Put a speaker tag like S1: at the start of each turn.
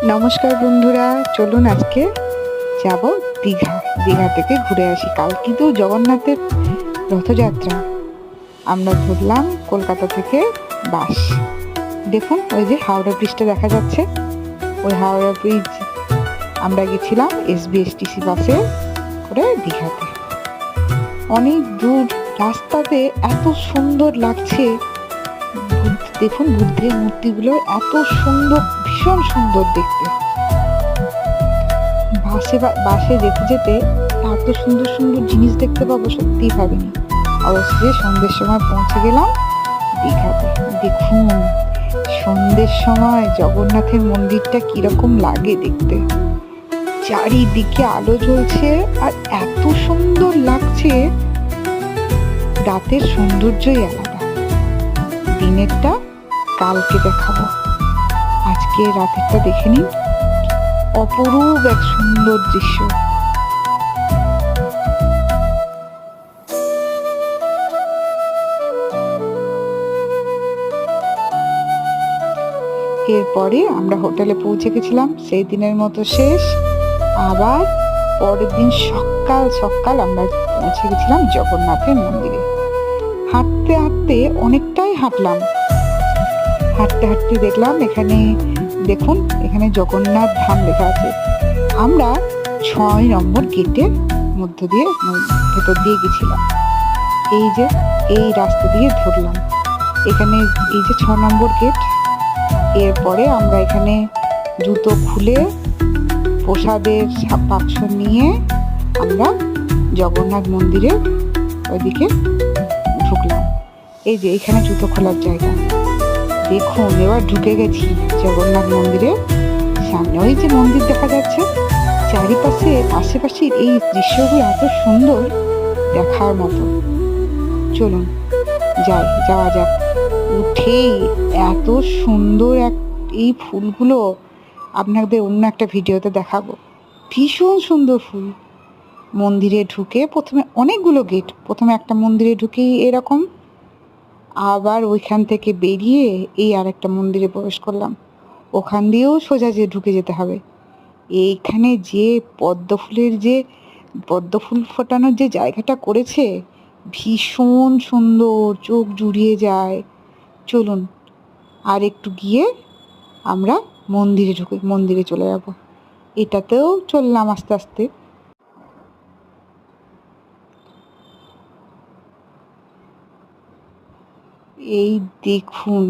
S1: নমস্কার বন্ধুরা, চলুন আজকে যাব দীঘা। দীঘা থেকে ঘুরে আসি। কাল কিন্তু জগন্নাথের রথযাত্রা। আমরা ধরলাম কলকাতা থেকে বাস। দেখুন ওই যে হাওড়া ব্রিজটা দেখা যাচ্ছে, ওই হাওড়া ব্রিজ আমরা গেছিলাম SBSTC বাসে করে দীঘাতে। অনেক দূর রাস্তাতে এত সুন্দর লাগছে। দেখুন বুদ্ধের মূর্তিগুলো এত সুন্দর, ভীষণ সুন্দর দেখতে। বাসে যেতে যেতে এত সুন্দর সুন্দর জিনিস দেখতে পাবো সত্যিই ভাবিনি। অবশ্যই সন্ধ্যের সময় পৌঁছে গেলাম দীঘাতে। দেখুন সন্ধ্যের সময় জগন্নাথের মন্দিরটা কিরকম লাগে দেখতে। চারিদিকে আলো জ্বলছে আর এত সুন্দর লাগছে। রাতের সৌন্দর্যই আলাদা। দিনেরটা কালকে দেখাবো, আজকে রাতেরটা দেখে নিন। অপরূপ এক সুন্দর দৃশ্য। এরপরে আমরা হোটেলে পৌঁছে গেছিলাম। সেই দিনের মতো শেষ। আবার পরের দিন সকাল সকাল আমরা পৌঁছে গেছিলাম জগন্নাথের মন্দিরে। হাঁটতে হাঁটতে অনেকটাই হাঁটলাম। হাঁটতে হাঁটতে দেখলাম এখানে, দেখুন এখানে জগন্নাথ ধাম লেখা আছে। আমরা 6 নম্বর গেটের মধ্য দিয়ে ভেতর দিয়ে গেছিলাম। এই যে এই রাস্তা দিয়ে ধরলাম, এখানে এই যে 6 নম্বর গেট। এরপরে আমরা এখানে জুতো খুলে প্রসাদের বাক্স নিয়ে আমরা জগন্নাথ মন্দিরের ওইদিকে ঢুকলাম। এই যে এখানে জুতো খোলার জায়গা। দেখুন এবার ঢুকে গেছি জগন্নাথ মন্দিরের সামনে। ওই যে মন্দির দেখা যাচ্ছে, চারিপাশে আশেপাশে এই দৃশ্যগুলো এত সুন্দর, দেখার মতো। চলুন যাওয়া যাক। উঠেই এত সুন্দর এই ফুলগুলো আপনাদের অন্য একটা ভিডিওতে দেখাবো। ভীষণ সুন্দর ফুল। মন্দিরে ঢুকে প্রথমে অনেকগুলো গেট, প্রথমে একটা মন্দিরে ঢুকেই এরকম, আবার ওইখান থেকে বেরিয়ে এই আরেকটা মন্দিরে প্রবেশ করলাম। ওখান দিয়েও সোজা যে ঢুকে যেতে হবে। এইখানে যে পদ্ম ফুল ফোটানোর যে জায়গাটা করেছে, ভীষণ সুন্দর, চোখ জুড়িয়ে যায়। চলুন আর একটু গিয়ে আমরা মন্দিরে চলে যাব। এটাতেও চললাম আস্তে আস্তে। এই দেখুন